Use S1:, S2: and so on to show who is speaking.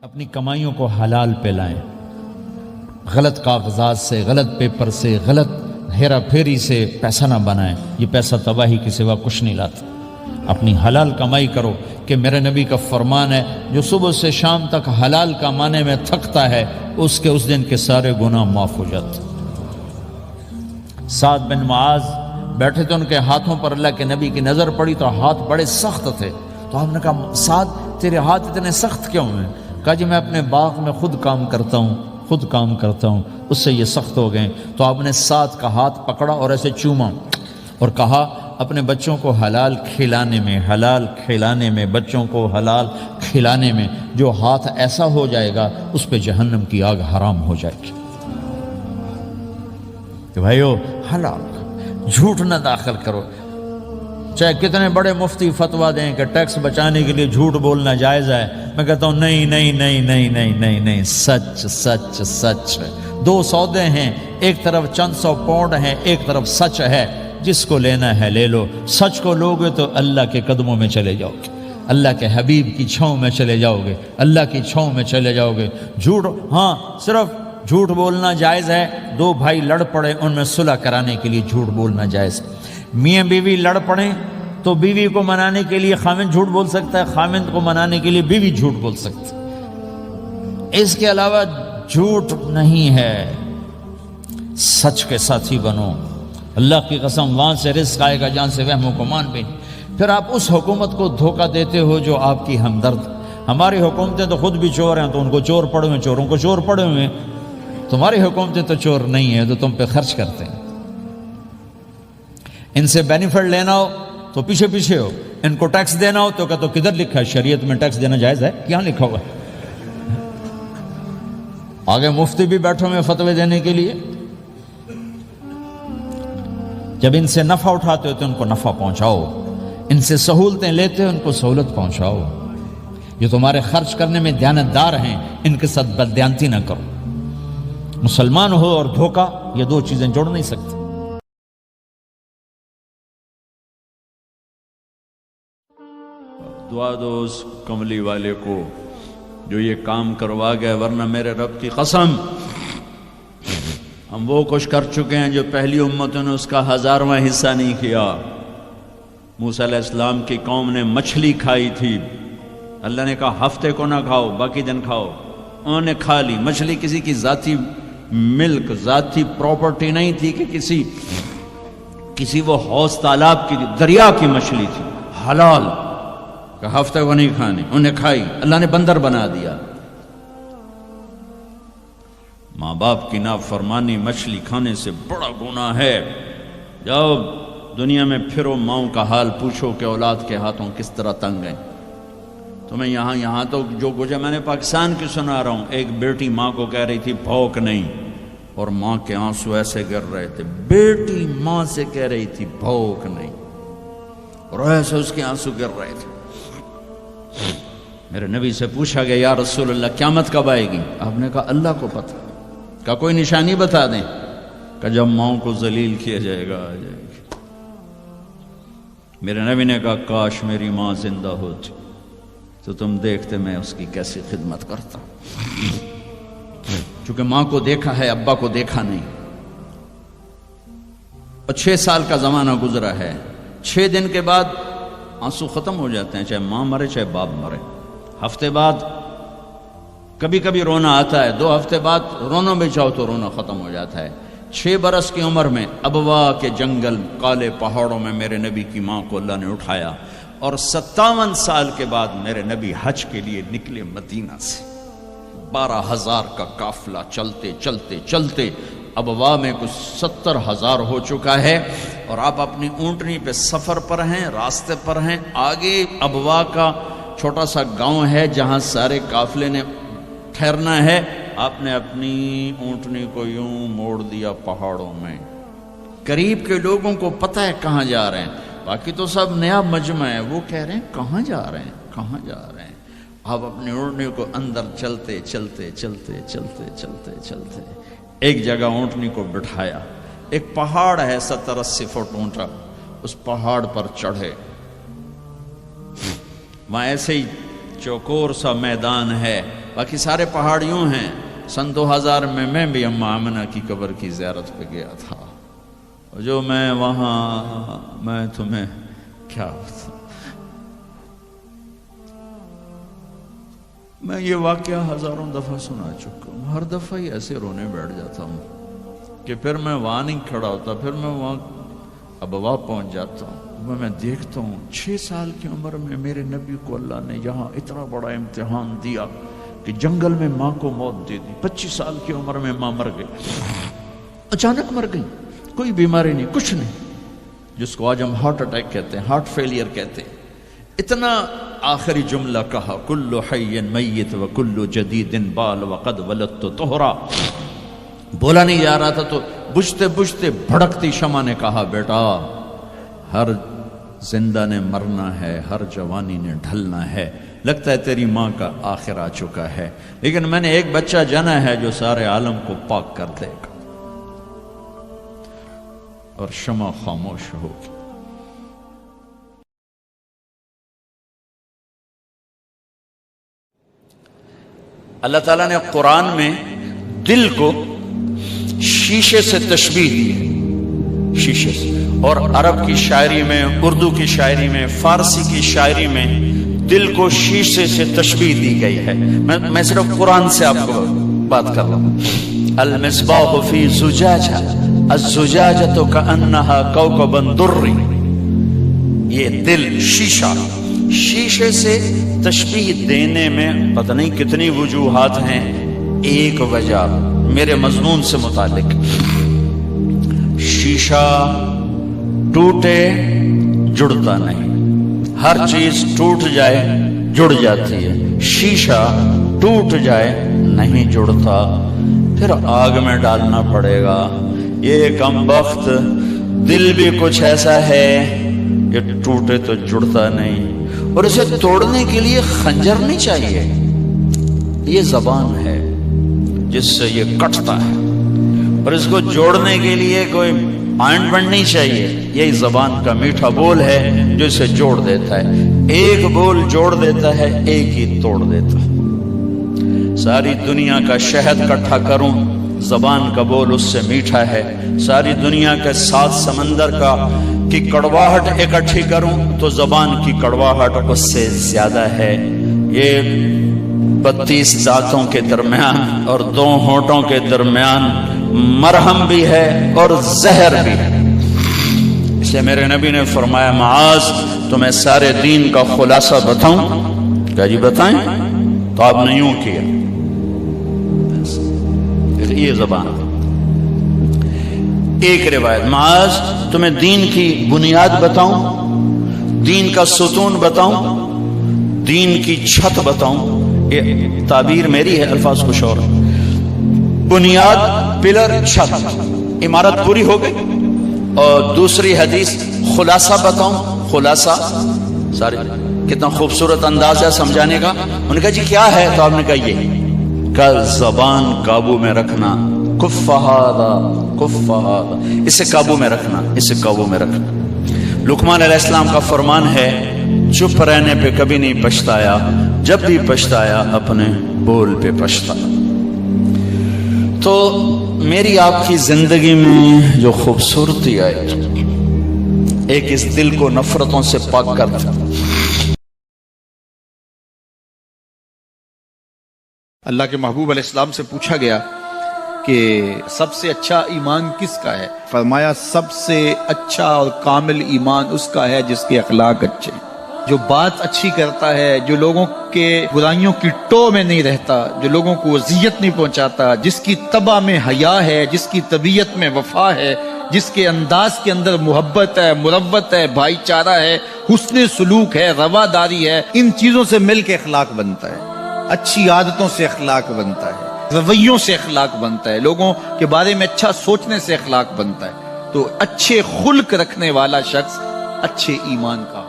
S1: اپنی کمائیوں کو حلال پہ لائیں، غلط کاغذات سے، غلط پیپر سے، غلط ہیرا پھیری سے پیسہ نہ بنائیں۔ یہ پیسہ تباہی کے سوا کچھ نہیں لاتا۔ اپنی حلال کمائی کرو، کہ میرے نبی کا فرمان ہے جو صبح سے شام تک حلال کمانے میں تھکتا ہے اس دن کے سارے گناہ معاف ہو جاتے۔ سعد بن معاذ بیٹھے تھے، ان کے ہاتھوں پر اللہ کے نبی کی نظر پڑی تو ہاتھ بڑے سخت تھے، تو ہم نے کہا سعد تیرے ہاتھ اتنے سخت کیوں ہیں؟ کہا جی میں اپنے باغ میں خود کام کرتا ہوں اس سے یہ سخت ہو گئے۔ تو آپ نے سعد کا ہاتھ پکڑا اور ایسے چوما اور کہا اپنے بچوں کو حلال کھلانے میں بچوں کو حلال کھلانے میں جو ہاتھ ایسا ہو جائے گا اس پہ جہنم کی آگ حرام ہو جائے گی۔ کہ بھائیو حلال جھوٹ نہ داخل کرو، چاہے کتنے بڑے مفتی فتویٰ دیں کہ ٹیکس بچانے کے لیے جھوٹ بولنا جائز ہے، میں کہتا ہوں نہیں، سچ۔ دو سودے ہیں، ایک طرف چند سو پاؤنڈ ہیں، ایک طرف سچ ہے۔ جس کو لینا ہے لے لو، سچ کو لوگے تو اللہ کے قدموں میں چلے جاؤ گے، اللہ کے حبیب کی چھاؤں میں چلے جاؤ گے، اللہ کی چھاؤں میں چلے جاؤ گے۔ جھوٹ، ہاں صرف جھوٹ بولنا جائز ہے، دو بھائی لڑ پڑے ان میں صلح کرانے کے لیے جھوٹ بولنا جائز ہے۔ میاں بیوی لڑ پڑیں تو بیوی کو منانے کے لیے خامند جھوٹ بول سکتا ہے، خامند کو منانے کے لیے بیوی جھوٹ بول سکتی ہے۔ اس کے علاوہ جھوٹ نہیں ہے، سچ کے ساتھی بنو۔ اللہ کی قسم وہاں سے رزق آئے گا جہاں سے وہم و گمان بھی نہیں۔ پھر آپ اس حکومت کو دھوکہ دیتے ہو جو آپ کی ہمدرد۔ ہماری حکومتیں تو خود بھی چور ہیں تو ان کو چور پڑے ہوئے، چوروں کو چور پڑے ہوئے۔ تمہاری حکومتیں تو چور نہیں ہیں، تو تم پہ خرچ کرتے ہیں۔ ان سے بینیفٹ لینا ہو تو پیچھے ہو، ان کو ٹیکس دینا ہو تو کہتے کدھر لکھا ہے شریعت میں ٹیکس دینا جائز ہے؟ کہاں لکھا ہوا ہے؟ آگے مفتی بھی بیٹھو میں فتوے دینے کے لیے۔ جب ان سے نفع اٹھاتے ہو تو ان کو نفع پہنچاؤ، ان سے سہولتیں لیتے ہو ان کو سہولت پہنچاؤ۔ یہ تمہارے خرچ کرنے میں دیانتدار ہیں، ان کے ساتھ بددیانتی نہ کرو۔ مسلمان ہو اور دھوکہ، یہ دو چیزیں جوڑ نہیں سکتے۔ دعا دو اس کملی والے کو جو یہ کام کروا گیا، ورنہ میرے رب کی قسم ہم وہ کچھ کر چکے ہیں جو پہلی امتوں نے اس کا 1000واں حصہ نہیں کیا۔ موسیٰ علیہ السلام کی قوم نے مچھلی کھائی تھی، اللہ نے کہا ہفتے کو نہ کھاؤ باقی دن کھاؤ، انہوں نے کھا لی۔ مچھلی کسی کی ذاتی ملک، ذاتی پراپرٹی نہیں تھی کہ کسی وہ حوض تالاب کی، دریا کی مچھلی تھی، حلال، کہ ہفتے کو نہیں کھانے، انہیں کھائی، اللہ نے بندر بنا دیا۔ ماں باپ کی نافرمانی مچھلی کھانے سے بڑا گناہ ہے۔ جاؤ دنیا میں پھرو، ماؤں کا حال پوچھو کہ اولاد کے ہاتھوں کس طرح تنگ ہیں۔ تمہیں یہاں تو جو گزرا، میں نے پاکستان کی سنا رہا ہوں، ایک بیٹی ماں کو کہہ رہی تھی بھوک نہیں، اور ماں کے آنسو ایسے گر رہے تھے۔ بیٹی ماں سے کہہ رہی تھی بھوک نہیں، اور ایسے اس کے آنسو گر رہے تھے۔ میرے نبی سے پوچھا گیا یا رسول اللہ قیامت کب آئے گی؟ آپ نے کہا اللہ کو پتہ۔ کہا کوئی نشانی بتا دیں؟ کہ جب ماؤں کو ذلیل کیا جائے گا آ جائے گی۔ میرے نبی نے کہا کاش میری ماں زندہ ہوتی تو تم دیکھتے میں اس کی کیسی خدمت کرتا۔ چونکہ ماں کو دیکھا ہے، ابا کو دیکھا نہیں۔ اور 6 سال کا زمانہ گزرا ہے، 6 دن کے بعد آنسو ختم ہو جاتے ہیں، چاہے ماں مرے چاہے باپ مرے۔ ہفتے بعد کبھی کبھی رونا آتا ہے، 2 ہفتے بعد رونا بھی چاہو تو رونا ختم ہو جاتا ہے۔ 6 برس کی عمر میں ابوا کے جنگل کالے پہاڑوں میں میرے نبی کی ماں کو اللہ نے اٹھایا، اور 57 سال کے بعد میرے نبی حج کے لیے نکلے مدینہ سے۔ 12,000 کا قافلہ چلتے ابوا میں کچھ 70,000 ہو چکا ہے، اور آپ اپنی اونٹنی پہ سفر پر ہیں، راستے پر ہیں۔ آگے ابوا کا چھوٹا سا گاؤں ہے جہاں سارے قافلے نے ٹھہرنا ہے۔ آپ نے اپنی اونٹنی کو یوں موڑ دیا پہاڑوں میں۔ قریب کے لوگوں کو پتہ ہے کہاں جا رہے ہیں، باقی تو سب نیا مجمع ہے، وہ کہہ رہے ہیں کہاں جا رہے ہیں۔ آپ اپنی اونٹنی کو اندر چلتے ایک جگہ اونٹنی کو بٹھایا۔ ایک پہاڑ ہے 70-80 فٹ اونچا، اس پہاڑ پر چڑھے۔ وہاں ایسے ہی چوکور سا میدان ہے، باقی سارے پہاڑیوں ہیں۔ سن 2000 میں بھی اماں آمنہ کی قبر کی زیارت پہ گیا تھا، جو میں وہاں، میں تمہیں کیا بتاؤں۔ میں یہ واقعہ ہزاروں دفعہ سنا چکا ہوں، ہر دفعہ ہی ایسے رونے بیٹھ جاتا ہوں کہ پھر میں وہاں نہیں کھڑا ہوتا، پھر میں وہاں ابوا پہنچ جاتا ہوں۔ میں دیکھتا ہوں 6 سال کی عمر میں میرے نبی کو اللہ نے یہاں اتنا بڑا امتحان دیا کہ جنگل میں ماں کو موت دے دی۔ 25 سال کی عمر میں ماں مر گئی، اچانک مر گئی، کوئی بیماری نہیں، کچھ نہیں، جس کو آج ہم ہارٹ اٹیک کہتے ہیں، ہارٹ فیلئر کہتے ہیں۔ اتنا آخری جملہ کہا، کل حی میت و کل جدید بال وقد ولدت طہرا۔ بولا نہیں جا رہا تھا تو بجھتے بجھتے بھڑکتی شمع نے کہا، بیٹا ہر زندہ نے مرنا ہے، ہر جوانی نے ڈھلنا ہے، لگتا ہے تیری ماں کا آخر آ چکا ہے، لیکن میں نے ایک بچہ جنا ہے جو سارے عالم کو پاک کر دے گا۔ اور شمع خاموش ہوگی۔ اللہ تعالیٰ نے قرآن میں دل کو شیشے سے تشبیہ دی ہے، شیشے سے، اور عرب کی شاعری میں، اردو کی شاعری میں، فارسی کی شاعری میں دل کو شیشے سے تشبیہ دی گئی ہے۔ میں صرف قرآن سے آپ کو بات کر رہا ہوں۔ المصباح فی زجاجہ الزجاجۃ کأنہا کوکب درّی، یہ دل شیشہ، شیشے سے تشبیہ دینے میں پتہ نہیں کتنی وجوہات ہیں۔ ایک وجہ میرے مضمون سے متعلق، شیشہ ٹوٹے جڑتا نہیں، ہر چیز ٹوٹ جائے جڑ جاتی ہے، شیشہ ٹوٹ جائے نہیں جڑتا، پھر آگ میں ڈالنا پڑے گا۔ یہ کم بخت دل بھی کچھ ایسا ہے کہ ٹوٹے تو جڑتا نہیں، اور اسے توڑنے کے لیے خنجر نہیں چاہیے، یہ زبان ہے جس سے یہ کٹتا ہے، اور اس کو جوڑنے کے لیے کوئی آئنٹمنٹ نہیں چاہیے، یہی زبان کا میٹھا بول ہے جو اسے جوڑ دیتا ہے۔ ایک بول جوڑ دیتا ہے، ایک ہی توڑ دیتا ہے۔ ساری دنیا کا شہد اکٹھا کروں، زبان کا بول اس سے میٹھا ہے۔ ساری دنیا کے 7 سمندر کی کڑواہٹ اکٹھی کروں تو زبان کی کڑواہٹ اس سے زیادہ ہے۔ یہ 32 دانتوں کے درمیان اور 2 ہونٹوں کے درمیان مرہم بھی ہے اور زہر بھی ہے۔ اسے میرے نبی نے فرمایا، معاذ تمہیں سارے دین کا خلاصہ بتاؤں؟ کہا جی بتائیں، تو آپ نے یوں کیا، یہ زبان۔ ایک روایت، معاذ تمہیں دین کی بنیاد بتاؤں، دین کا ستون بتاؤں، دین کی چھت بتاؤں؟ یہ تعبیر میری ہے، الفاظ کچھ اور۔ بنیاد، پلر، چھت، عمارت پوری ہو گئی۔ اور دوسری حدیث، خلاصہ بتاؤں؟ خلاصہ سارے کتنا خوبصورت انداز ہے سمجھانے کا۔ انہوں نے کہا جی کیا ہے؟ تو آپ نے کہا یہ کہ زبان قابو میں رکھنا، کف ہذا کف ہذا، اسے قابو میں رکھنا، اسے قابو میں رکھنا۔ لقمان علیہ السلام کا فرمان ہے، چپ رہنے پہ کبھی نہیں پچھتایا، جب بھی پچھتایا اپنے بول پہ پچھتایا۔ تو میری آپ کی زندگی میں جو خوبصورتی آئی، ایک اس دل کو نفرتوں سے پاک کر دیا۔
S2: اللہ کے محبوب علیہ السلام سے پوچھا گیا کہ سب سے اچھا ایمان کس کا ہے؟ فرمایا سب سے اچھا اور کامل ایمان اس کا ہے جس کے اخلاق اچھے، جو بات اچھی کرتا ہے، جو لوگوں کے برائیوں کی ٹو میں نہیں رہتا، جو لوگوں کو اذیت نہیں پہنچاتا، جس کی طبع میں حیا ہے، جس کی طبیعت میں وفا ہے، جس کے انداز کے اندر محبت ہے، مروت ہے، بھائی چارہ ہے، حسن سلوک ہے، رواداری ہے۔ ان چیزوں سے مل کے اخلاق بنتا ہے، اچھی عادتوں سے اخلاق بنتا ہے، رویوں سے اخلاق بنتا ہے، لوگوں کے بارے میں اچھا سوچنے سے اخلاق بنتا ہے۔ تو اچھے خلق رکھنے والا شخص اچھے ایمان کا